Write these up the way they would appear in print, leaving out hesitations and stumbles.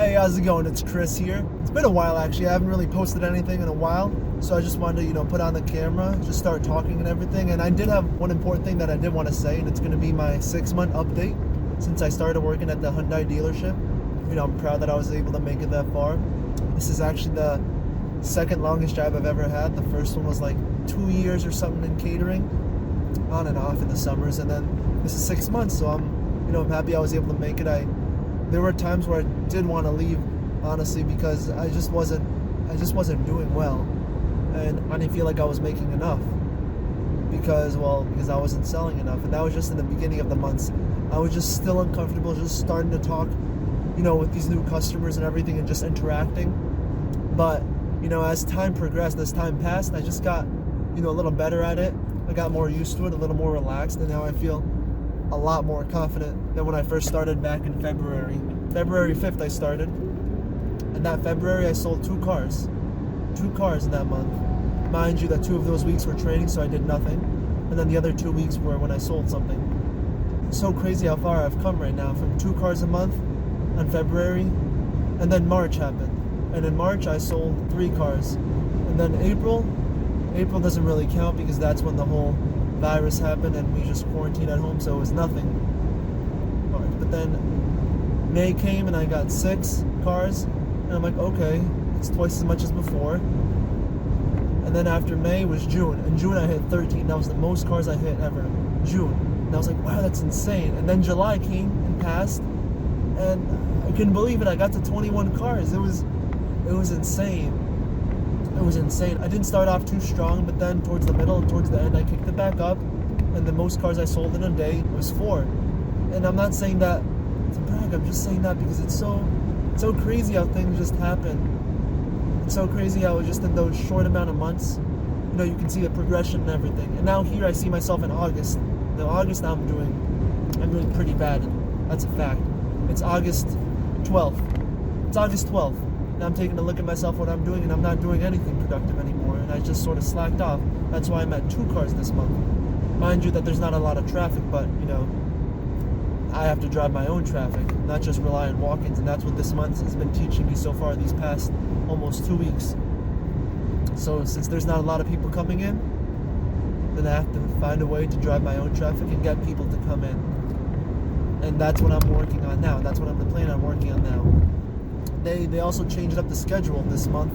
Hey, how's it going? It's Chris here. It's been a while actually. I haven't really posted anything in a while, so I just wanted to, put on the camera, just start talking and everything. And I did have one important thing that I did want to say, and it's going to be my 6-month update since I started working at the Hyundai dealership. I'm proud that I was able to make it that far. This is actually the second longest job I've ever had. The first one was like 2 years or something in catering, on and off in the summers, and then this is 6 months. So I'm happy I was able to make it. There were times where I did want to leave, honestly, because I just wasn't doing well, and I didn't feel like I was making enough because I wasn't selling enough, and that was just in the beginning of the months. I was just still uncomfortable, just starting to talk, with these new customers and everything, and just interacting. But as time progressed, as time passed, I just got a little better at it. I got more used to it, a little more relaxed, and now I feel a lot more confident than when I first started back in February. February 5th I started, and that February I sold 2 cars. 2 cars in that month. Mind you that 2 of those weeks were training, so I did nothing, and then the other 2 weeks were when I sold something. It's so crazy how far I've come right now, from 2 cars a month on February, and then March happened, and in March I sold 3 cars, and then April doesn't really count because that's when the whole virus happened and we just quarantined at home, so it was nothing. But then May came and I got 6 cars, and I'm like, okay, it's twice as much as before. And then after May was June. In June I hit 13. That was the most cars I hit ever. June. And I was like, wow, that's insane. And then July came and passed, and I couldn't believe it. I got to 21 cars. It was insane. It was insane. I didn't start off too strong, but then towards the middle and towards the end, I kicked it back up, and the most cars I sold in a day was 4. And I'm not saying that to brag. I'm just saying that because it's so crazy how things just happen. It's so crazy how just in those short amount of months, you can see the progression and everything. And now here I see myself in August. Now August, I'm doing pretty bad. That's a fact. It's August 12th. It's August 12th. And I'm taking a look at myself, what I'm doing, and I'm not doing anything productive anymore, and I just sort of slacked off. That's why I'm at 2 cars this month. Mind you that there's not a lot of traffic, but I have to drive my own traffic, not just rely on walk-ins, and that's what this month has been teaching me so far, these past almost 2 weeks. So since there's not a lot of people coming in, then I have to find a way to drive my own traffic and get people to come in. And that's what I'm working on now. That's what I'm planning on working on now. They also changed up the schedule this month,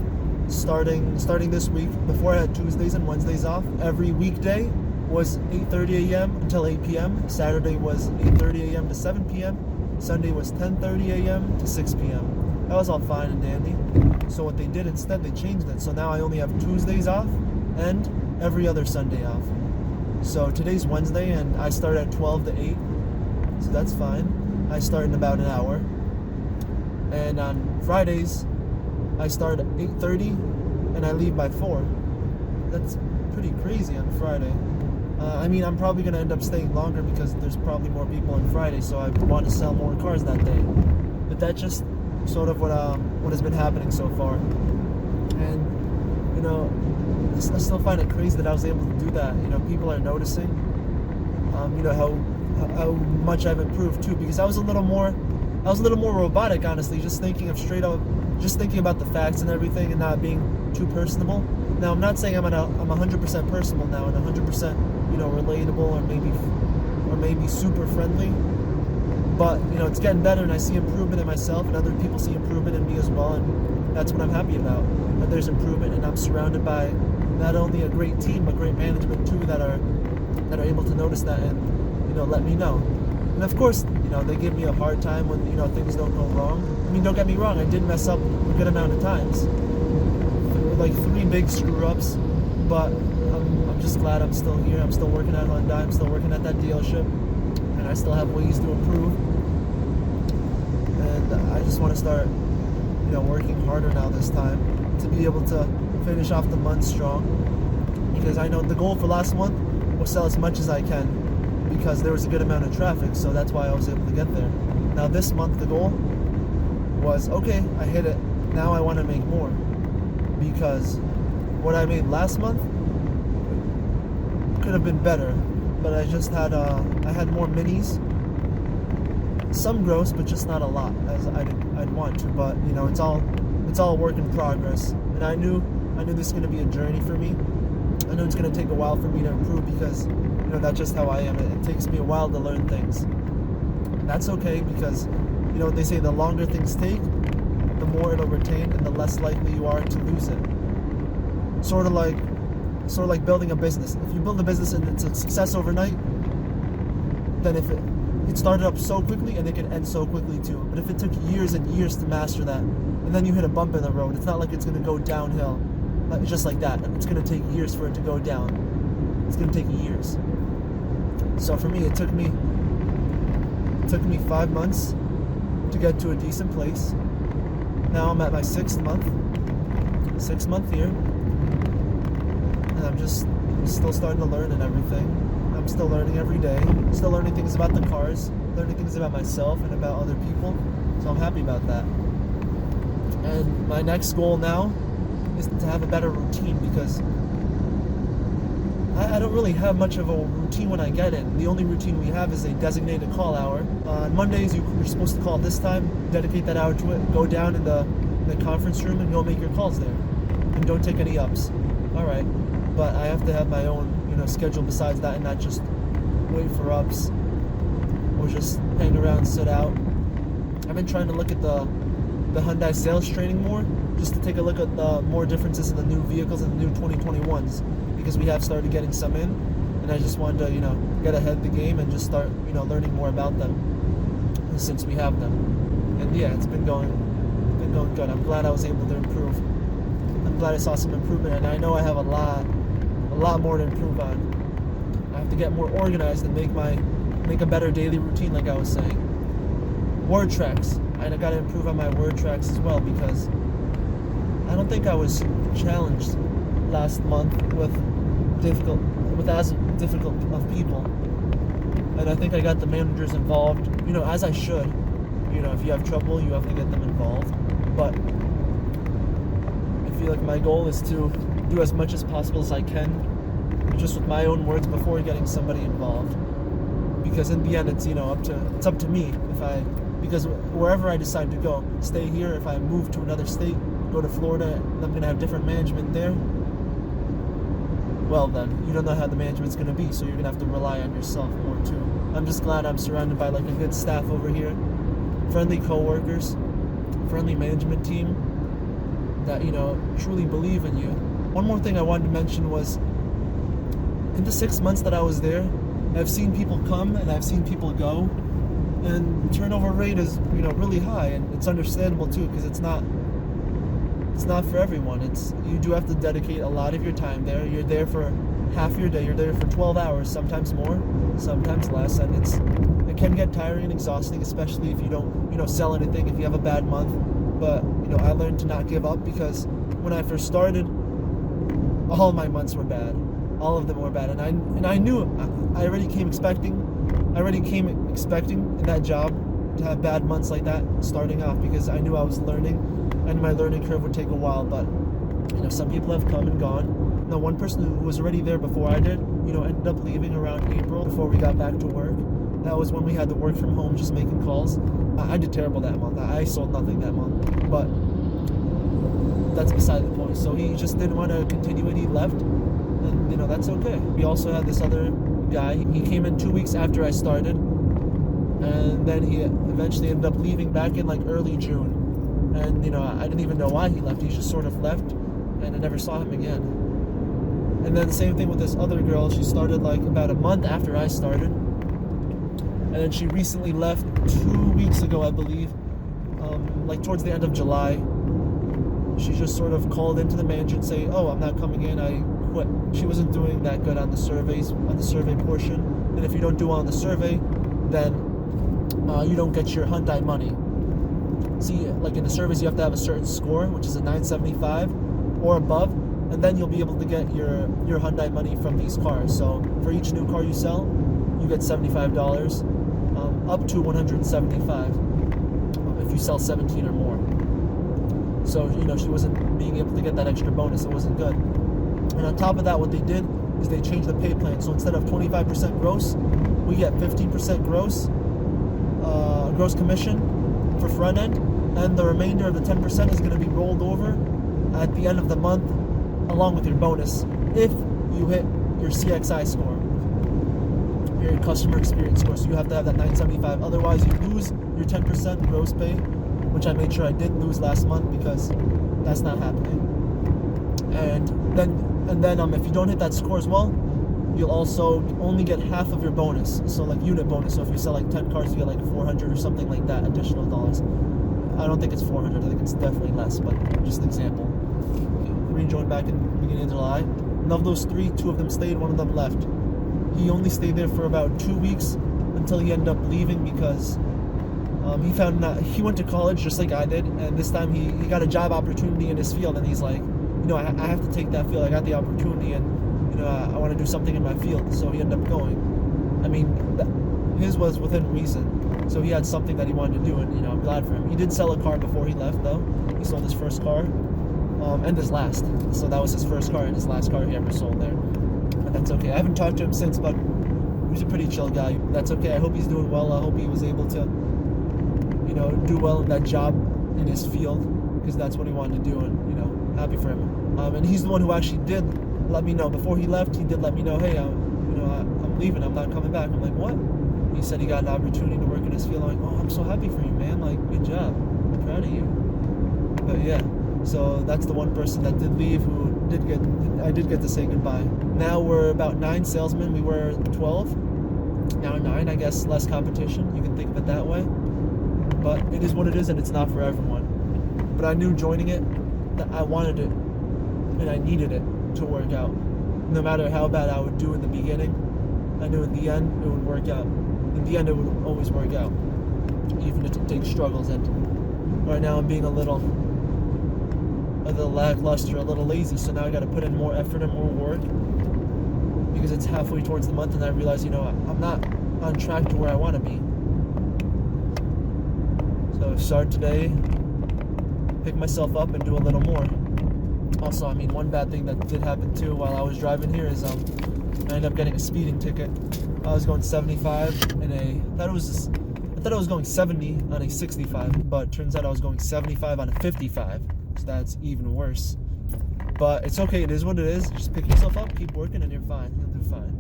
starting this week. Before I had Tuesdays and Wednesdays off. Every weekday was 8:30 a.m. until 8 p.m. Saturday was 8:30 a.m. to 7 p.m. Sunday was 10:30 a.m. to 6 p.m. That was all fine and dandy. So what they did instead, they changed it. So now I only have Tuesdays off and every other Sunday off. So today's Wednesday, and I start at 12 to 8. So that's fine. I start in about an hour. And on Fridays, I start at 8:30 and I leave by 4. That's pretty crazy on Friday. I'm probably going to end up staying longer because there's probably more people on Friday, so I want to sell more cars that day. But that's just sort of what has been happening so far. And, I still find it crazy that I was able to do that. People are noticing, how much I've improved too, because I was a little more robotic, honestly, just thinking about the facts and everything and not being too personable. Now, I'm not saying I'm 100% personable now and 100%, relatable or maybe super friendly, but, it's getting better, and I see improvement in myself, and other people see improvement in me as well, and that's what I'm happy about, that there's improvement, and I'm surrounded by not only a great team, but great management too, that are able to notice that and, let me know. And of course, they give me a hard time when, things don't go wrong. Don't get me wrong, I did mess up a good amount of times. There were like 3 big screw-ups, but I'm just glad I'm still here. I'm still working at Hyundai, I'm still working at that dealership, and I still have ways to improve. And I just want to start, working harder now this time to be able to finish off the month strong. Because I know the goal for last month was sell as much as I can, because there was a good amount of traffic, so that's why I was able to get there. Now this month the goal was, okay, I hit it, now I want to make more, because what I made last month could have been better, but I just had I had more minis, some gross, but just not a lot as I'd want to. But it's all a work in progress. And I knew this is going to be a journey for me. I know it's going to take a while for me to improve because that's just how I am. It takes me a while to learn things. And that's okay because they say the longer things take, the more it'll retain and the less likely you are to lose it. Sort of like building a business. If you build a business and it's a success overnight, then if it started up so quickly and it can end so quickly too. But if it took years and years to master that, and then you hit a bump in the road, it's not like it's going to go downhill just like that. It's going to take years for it to go down. It's going to take years. So for me, it took me 5 months to get to a decent place. Now I'm at my 6th month here, and I'm still starting to learn and everything. I'm still learning every day, still learning things about the cars, learning things about myself and about other people, so I'm happy about that. And my next goal now is to have a better routine because I don't really have much of a routine when I get in. The only routine we have is a designated call hour. On Mondays, you're supposed to call this time, dedicate that hour to it, go down in the conference room and you'll make your calls there. And don't take any ups. All right. But I have to have my own, schedule besides that and not just wait for ups or just hang around, sit out. I've been trying to look at the Hyundai sales training more, just to take a look at the more differences in the new vehicles and the new 2021s, because we have started getting some in, and I just wanted to, get ahead of the game and just start, learning more about them since we have them. And yeah, it's been going good. I'm glad I was able to improve. I'm glad I saw some improvement, and I know I have a lot more to improve on. I have to get more organized and make a better daily routine, like I was saying. Word tracks. I got to improve on my word tracks as well because I don't think I was challenged last month with as difficult of people, and I think I got the managers involved, as I should. If you have trouble, you have to get them involved. But I feel like my goal is to do as much as possible as I can, just with my own words before getting somebody involved. Because in the end, it's up to me because wherever I decide to go, stay here. If I move to another state, go to Florida, and I'm gonna have different management there. Well then, you don't know how the management's gonna be, so you're gonna have to rely on yourself more too. I'm just glad I'm surrounded by a good staff over here, friendly coworkers, friendly management team that truly believe in you. One more thing I wanted to mention was, in the 6 months that I was there, I've seen people come and I've seen people go, and turnover rate is really high, and it's understandable too because it's not for everyone. You do have to dedicate a lot of your time there. You're there for half your day. You're there for 12 hours, sometimes more, sometimes less, and it can get tiring and exhausting, especially if you don't sell anything, if you have a bad month. But I learned to not give up because when I first started, all of my months were bad. All of them were bad, and I knew I already came expecting in that job to have bad months like that starting off because I knew I was learning, and my learning curve would take a while. But some people have come and gone. Now, one person who was already there before I did, ended up leaving around April before we got back to work. That was when we had to work from home, just making calls. I did terrible that month. I sold nothing that month, but that's beside the point. So he just didn't want to continue it. He left, and that's okay. We also had this other guy. He came in 2 weeks after I started, and then he eventually ended up leaving back in early June. And I didn't even know why he left. He just sort of left, and I never saw him again. And then the same thing with this other girl. She started about a month after I started, and then she recently left 2 weeks ago, I believe, towards the end of July. She just sort of called into the manager and say, "Oh, I'm not coming in. I quit." She wasn't doing that good on the survey portion. And if you don't do well on the survey, then you don't get your Hyundai money. See, in the surveys, you have to have a certain score, which is a 975 or above, and then you'll be able to get your Hyundai money from these cars. So for each new car you sell, you get $75, up to $175 if you sell 17 or more. So she wasn't being able to get that extra bonus. It wasn't good. And on top of that, what they did is they changed the pay plan. So instead of 25% gross, we get 15% gross, gross commission for front end, and the remainder of the 10% is going to be rolled over at the end of the month, along with your bonus, if you hit your CXI score, your customer experience score. So you have to have that 975. Otherwise, you lose your 10% gross pay, which I made sure I didn't lose last month because that's not happening. And then if you don't hit that score as well, you'll also only get half of your bonus. So like unit bonus. So if you sell like 10 cars, you get like 400 or something like that additional dollars. I don't think it's 400. I think it's definitely less, but just an example. 3 joined back in the beginning of July. And of those 3, 2 of them stayed, 1 of them left. He only stayed there for about 2 weeks until he ended up leaving because he found out he went to college just like I did, and this time he got a job opportunity in his field, and he's like, I have to take that field. I got the opportunity, and I want to do something in my field. So he ended up going. I mean, his was within reason. So he had something that he wanted to do, and I'm glad for him. He did sell a car before he left, though. He sold his first car, and his last. So that was his first car and his last car he ever sold there. But that's okay. I haven't talked to him since, but he's a pretty chill guy. That's okay. I hope he's doing well. I hope he was able to, do well in that job in his field, because that's what he wanted to do, and happy for him. And he's the one who actually did let me know before he left. He did let me know, hey, I'm leaving. I'm not coming back. I'm like, what? He said he got an opportunity to work in his field. I'm like, oh, I'm so happy for you, man. Like, good job. I'm proud of you. But yeah, so that's the one person that did leave who I did get to say goodbye. Now we're about 9 salesmen. We were 12. Now 9, I guess, less competition. You can think of it that way. But it is what it is, and it's not for everyone. But I knew joining it that I wanted it, and I needed it to work out. No matter how bad I would do in the beginning, I knew in the end it would work out. In the end, it would always work out, even if it takes struggles. And right now I'm being a little lackluster, a little lazy, so now I got to put in more effort and more work because it's halfway towards the month, and I realize, I'm not on track to where I want to be. So start today, pick myself up, and do a little more. Also, one bad thing that did happen too while I was driving here is I ended up getting a speeding ticket. I was going 75 I thought I was going 70 on a 65, but turns out I was going 75 on a 55. So that's even worse. But it's okay. It is what it is. Just pick yourself up, keep working, and you're fine. You'll do fine.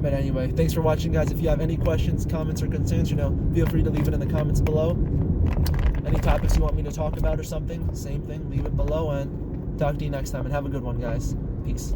But anyway, thanks for watching, guys. If you have any questions, comments, or concerns, feel free to leave it in the comments below. Any topics you want me to talk about or something, same thing, leave it below, and talk to you next time, and have a good one, guys. Peace.